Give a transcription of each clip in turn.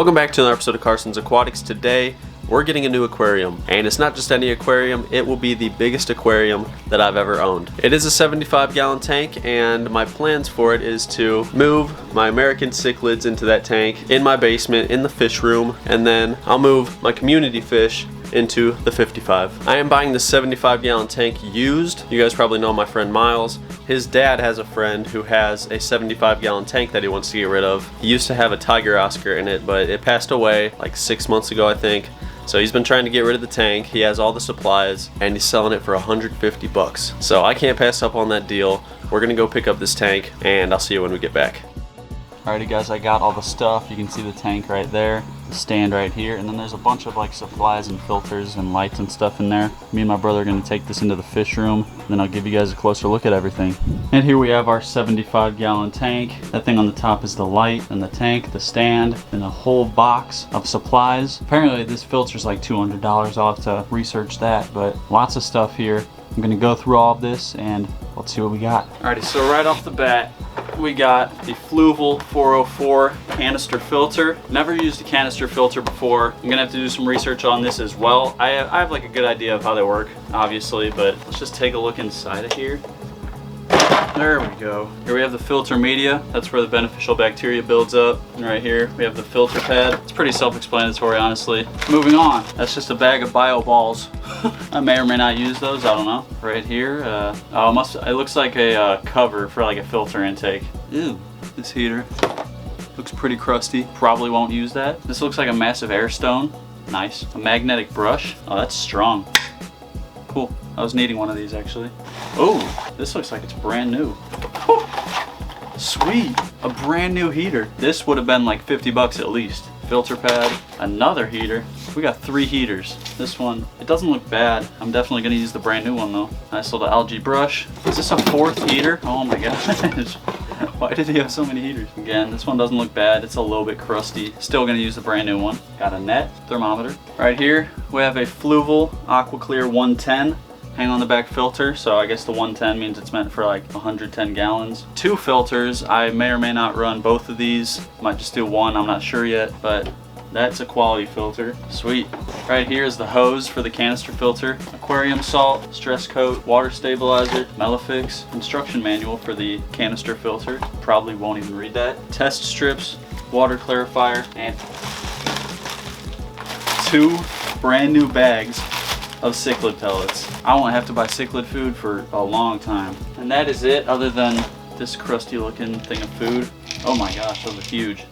Welcome back to another episode of Carson's Aquatics. Today, we're getting a new aquarium, and it's not just any aquarium, it will be the biggest aquarium that I've ever owned. It is a 75-gallon tank, and my plans for it is to move my American cichlids into that tank in my basement in the fish room, and then I'll move my community fish into the 55. I am buying the 75-gallon tank used. You guys probably know my friend Miles. His dad has a friend who has a 75-gallon tank that he wants to get rid of. He used to have a Tiger Oscar in it, but it passed away like 6 months ago, I think. So he's been trying to get rid of the tank. He has all the supplies and he's selling it for 150 bucks. So I can't pass up on that deal. We're gonna go pick up this tank and I'll see you when we get back. Alrighty guys, I got all the stuff. You can see the tank right there, the stand right here, and then there's a bunch of like supplies and filters and lights and stuff in there. Me and my brother are gonna take this into the fish room, and then I'll give you guys a closer look at everything. And here we have our 75-gallon tank. That thing on the top is the light, and the tank, the stand, and a whole box of supplies. Apparently this filter's like $200. I'll have to research that, but lots of stuff here. I'm gonna go through all of this and let's see what we got. Alrighty, so right off the bat, we got the Fluval 404 canister filter. Never used a canister filter before. I'm gonna have to do some research on this as well. I have like a good idea of how they work, obviously, but let's just take a look inside of here. There we go. Here we have the filter media. That's where the beneficial bacteria builds up. And right here we have the filter pad. It's pretty self-explanatory, honestly. Moving on. That's just a bag of bio balls. I may or may not use those. I don't know. Right here. It looks like a cover for like a filter intake. Ew. This heater looks pretty crusty. Probably won't use that. This looks like a massive air stone. Nice. A magnetic brush. Oh, that's strong. Cool. I was needing one of these actually. Oh, this looks like it's brand new. Whew. Sweet, a brand new heater. This would have been like 50 bucks at least. Filter pad, another heater. We got 3 heaters. This one, it doesn't look bad. I'm definitely gonna use the brand new one though. Nice little algae brush. Is this a 4th heater? Oh my gosh. Why did he have so many heaters? Again, this one doesn't look bad. It's a little bit crusty. Still gonna use the brand new one. Got a net, thermometer. Right here, we have a Fluval AquaClear 110. Hang on the back filter, so I guess the 110 means it's meant for like 110 gallons. 2 filters. I may or may not run both of these. Might just do one, I'm not sure yet, but that's a quality filter. Sweet. Right here is the hose for the canister filter. Aquarium salt, stress coat, water stabilizer, Melafix, instruction manual for the canister filter. Probably won't even read that. Test strips, water clarifier, and 2 brand new bags of cichlid pellets. I won't have to buy cichlid food for a long time. And that is it, other than this crusty looking thing of food. Oh my gosh, those are huge.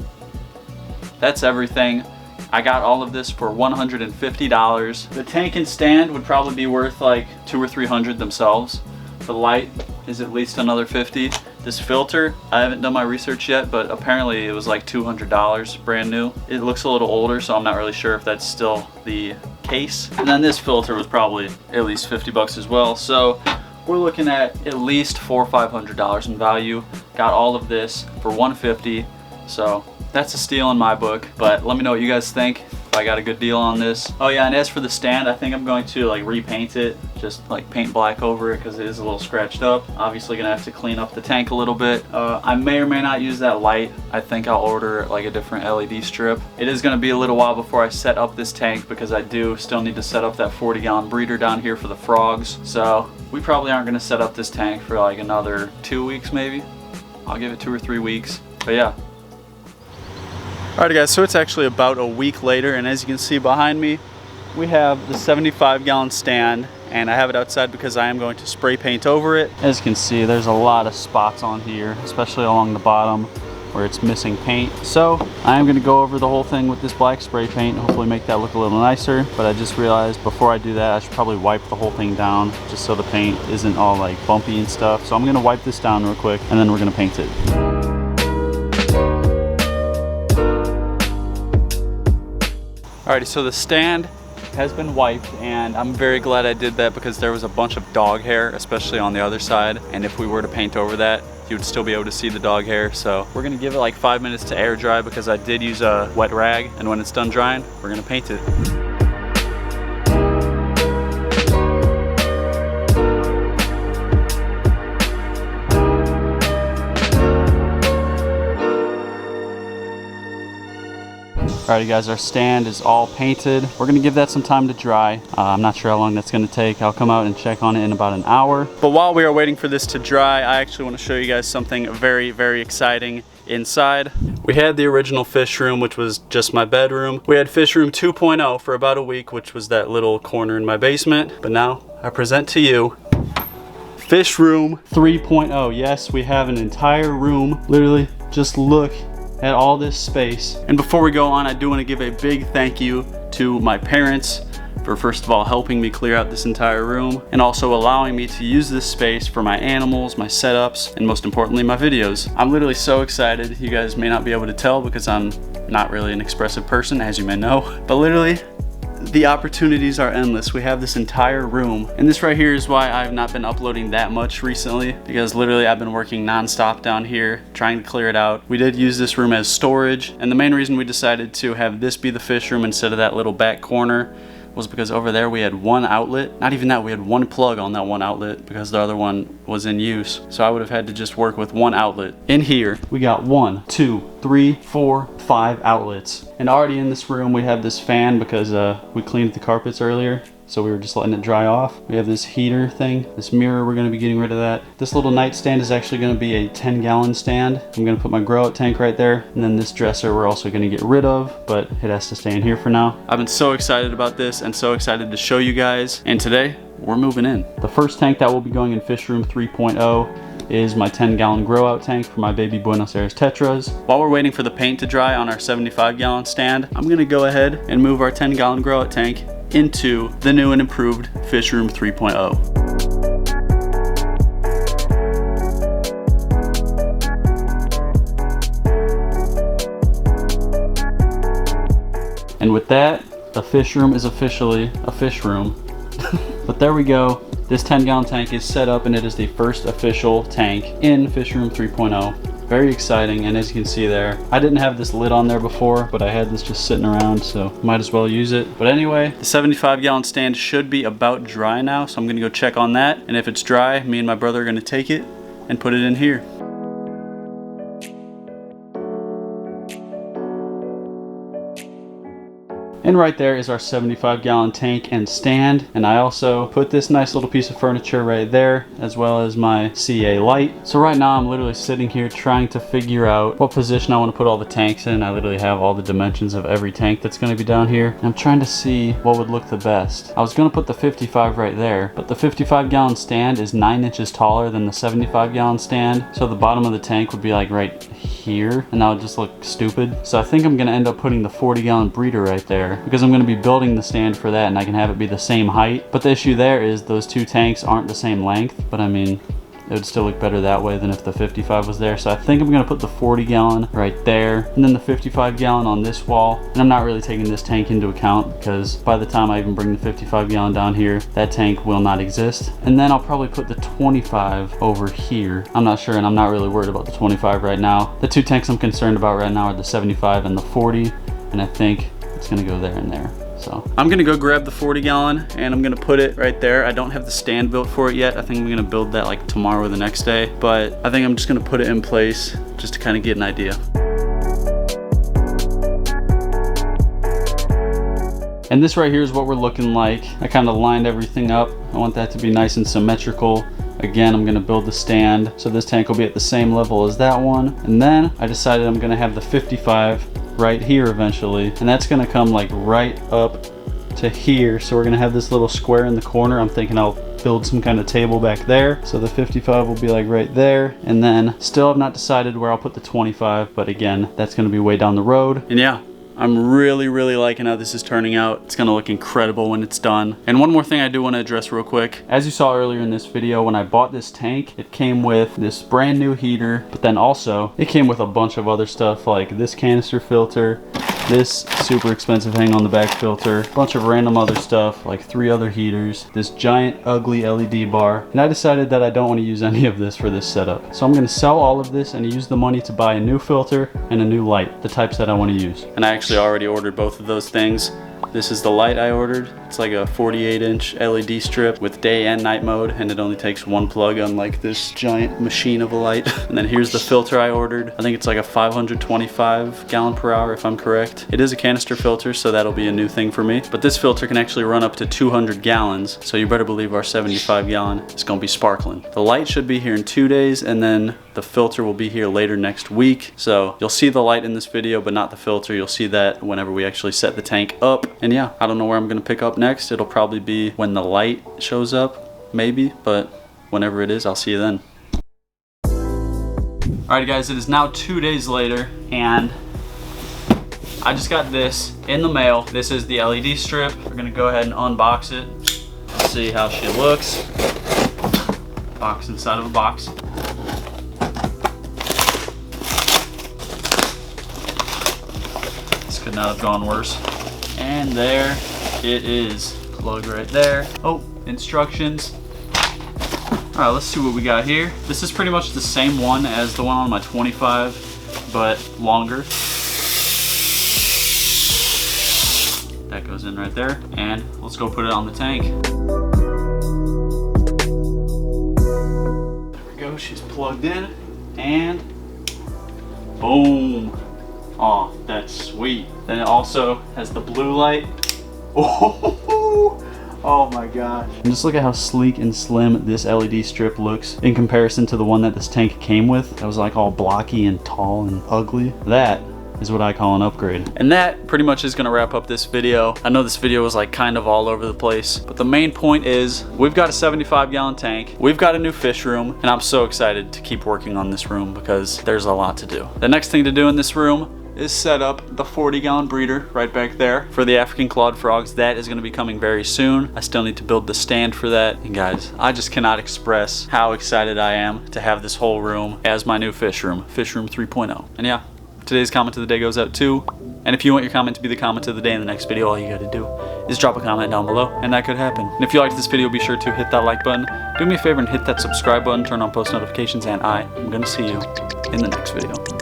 That's everything. I got all of this for $150. The tank and stand would probably be worth like $200 or $300 themselves. The light is at least another $50. This filter, I haven't done my research yet, but apparently it was like $200 brand new. It looks a little older, so I'm not really sure if that's still the case. And then this filter was probably at least 50 bucks as well. So we're looking at least $400 or $500 in value. Got all of this for $150. So that's a steal in my book, but let me know what you guys think. If I got a good deal on this. Oh yeah, and as for the stand, I think I'm going to like repaint it, just like paint black over it because it is a little scratched up. Obviously gonna have to clean up the tank a little bit. I may or may not use that light. I think I'll order like a different LED strip. It is gonna be a little while before I set up this tank because I do still need to set up that 40-gallon breeder down here for the frogs. So we probably aren't gonna set up this tank for like another 2 weeks maybe. I'll give it 2 or 3 weeks, but yeah. Alright guys, so it's actually about a week later, and as you can see behind me, we have the 75-gallon stand, and I have it outside because I am going to spray paint over it. As you can see, there's a lot of spots on here, especially along the bottom where it's missing paint. So I am going to go over the whole thing with this black spray paint and hopefully make that look a little nicer. But I just realized before I do that, I should probably wipe the whole thing down just so the paint isn't all like bumpy and stuff. So I'm going to wipe this down real quick and then we're going to paint it. Alrighty, so the stand has been wiped, and I'm very glad I did that because there was a bunch of dog hair, especially on the other side, and if we were to paint over that, you would still be able to see the dog hair. So we're gonna give it like 5 minutes to air dry because I did use a wet rag, and when it's done drying, we're gonna paint it. Alrighty guys, our stand is all painted. We're gonna give that some time to dry. I'm not sure how long that's gonna take. I'll come out and check on it in about an hour. But while we are waiting for this to dry, I actually want to show you guys something very, very exciting inside. We had the original fish room, which was just my bedroom. We had fish room 2.0 for about a week, which was that little corner in my basement. But now I present to you fish room 3.0. Yes, we have an entire room. Literally, just look at all this space. And before we go on, I do want to give a big thank you to my parents for first of all helping me clear out this entire room and also allowing me to use this space for my animals, my setups, and most importantly my videos. I'm literally so excited. You guys may not be able to tell because I'm not really an expressive person, as you may know, but literally the opportunities are endless. We have this entire room, and this right here is why I've not been uploading that much recently, because literally I've been working non-stop down here trying to clear it out. We did use this room as storage, and the main reason we decided to have this be the fish room instead of that little back corner was because over there we had one outlet. Not even that, we had one plug on that one outlet because the other one was in use. So I would have had to just work with one outlet. In here, we got 1, 2, 3, 4, 5 outlets. And already in this room, we have this fan because we cleaned the carpets earlier. So we were just letting it dry off. We have this heater thing, this mirror, we're gonna be getting rid of that. This little nightstand is actually gonna be a 10-gallon stand. I'm gonna put my grow out tank right there. And then this dresser we're also gonna get rid of, but it has to stay in here for now. I've been so excited about this and so excited to show you guys. And today, we're moving in. The first tank that will be going in fish room 3.0 is my 10-gallon grow out tank for my baby Buenos Aires tetras. While we're waiting for the paint to dry on our 75-gallon stand, I'm gonna go ahead and move our 10-gallon grow out tank into the new and improved fish room 3.0. And with that, the fish room is officially a fish room. But there we go. This 10-gallon tank is set up and it is the first official tank in fish room 3.0. Very exciting, and as you can see there, I didn't have this lid on there before, but I had this just sitting around, so might as well use it. But anyway, the 75-gallon stand should be about dry now, so I'm gonna go check on that. And if it's dry, me and my brother are gonna take it and put it in here. And right there is our 75-gallon tank and stand. And I also put this nice little piece of furniture right there, as well as my CA light. So right now I'm literally sitting here trying to figure out what position I want to put all the tanks in. I literally have all the dimensions of every tank that's going to be down here. And I'm trying to see what would look the best. I was going to put the 55 right there, but the 55-gallon stand is 9 inches taller than the 75-gallon stand. So the bottom of the tank would be like right here, and that would just look stupid. So I think I'm going to end up putting the 40-gallon breeder right there, because I'm going to be building the stand for that and I can have it be the same height. But the issue there is those two tanks aren't the same length, but I mean, it would still look better that way than if the 55 was there. So I think I'm going to put the 40-gallon right there and then the 55-gallon on this wall. And I'm not really taking this tank into account because by the time I even bring the 55-gallon down here, that tank will not exist. And then I'll probably put the 25 over here. I'm not sure, and I'm not really worried about the 25 right now. The two tanks I'm concerned about right now are the 75 and the 40, and I think it's gonna go there and there. So I'm gonna go grab the 40-gallon and I'm gonna put it right there. I don't have the stand built for it yet. I think I'm gonna build that like tomorrow or the next day, but I think I'm just gonna put it in place just to kind of get an idea. And this right here is what we're looking like. I kind of lined everything up. I want that to be nice and symmetrical. Again, I'm gonna build the stand, so this tank will be at the same level as that one. And then I decided I'm gonna have the 55 right here eventually, and that's gonna come like right up to here. So we're gonna have this little square in the corner. I'm thinking I'll build some kind of table back there. So the 55 will be like right there, and then still have not decided where I'll put the 25, but again, that's gonna be way down the road. And yeah, I'm really liking how this is turning out. It's gonna look incredible when it's done. And one more thing I do want to address real quick. As you saw earlier in this video, when I bought this tank, it came with this brand new heater, but then also it came with a bunch of other stuff like this canister filter, this super expensive hang on the back filter, a bunch of random other stuff like 3 other heaters, this giant ugly LED bar, and I decided that I don't want to use any of this for this setup. So I'm going to sell all of this and use the money to buy a new filter and a new light, the types that I want to use. And I actually already ordered both of those things. this is the light I ordered. It's like a 48-inch LED strip with day and night mode, and it only takes one plug, unlike this giant machine of a light. And then here's the filter I ordered. I think it's like a 525 gallon per hour if I'm correct. It is a canister filter, so that'll be a new thing for me. But this filter can actually run up to 200 gallons, so you better believe our 75 gallon is gonna be sparkling. The light should be here in 2 days, and then the filter will be here later next week. So you'll see the light in this video, but not the filter. You'll see that whenever we actually set the tank up. And yeah, I don't know where I'm gonna pick up next. It'll probably be when the light shows up, maybe, but whenever it is, I'll see you then. Alright guys, it is now 2 days later, and I just got this in the mail. This is the LED strip. We're gonna go ahead and unbox it. See how she looks. Box inside of a box. This could not have gone worse. And there it is. Plug right there. Oh, instructions. All right, let's see what we got here. This is pretty much the same one as the one on my 25, but longer. That goes in right there, and let's go put it on the tank. There we go, she's plugged in, and boom. Oh, that's sweet. Then it also has the blue light. Oh my gosh. And just look at how sleek and slim this LED strip looks in comparison to the one that this tank came with. That was like all blocky and tall and ugly. That is what I call an upgrade. And that pretty much is gonna wrap up this video. I know this video was like kind of all over the place, but the main point is we've got a 75 gallon tank, we've got a new fish room, and I'm so excited to keep working on this room because there's a lot to do. The next thing to do in this room is set up the 40 gallon breeder right back there for the African clawed frogs. That is going to be coming very soon. I still need to build the stand for that. And guys, I just cannot express how excited I am to have this whole room as my new fish room 3.0. And yeah, today's comment of the day goes out too. And if you want your comment to be the comment of the day in the next video, all you got to do is drop a comment down below, and that could happen. And if you liked this video, be sure to hit that like button, do me a favor and hit that subscribe button, turn on post notifications, and I am going to see you in the next video.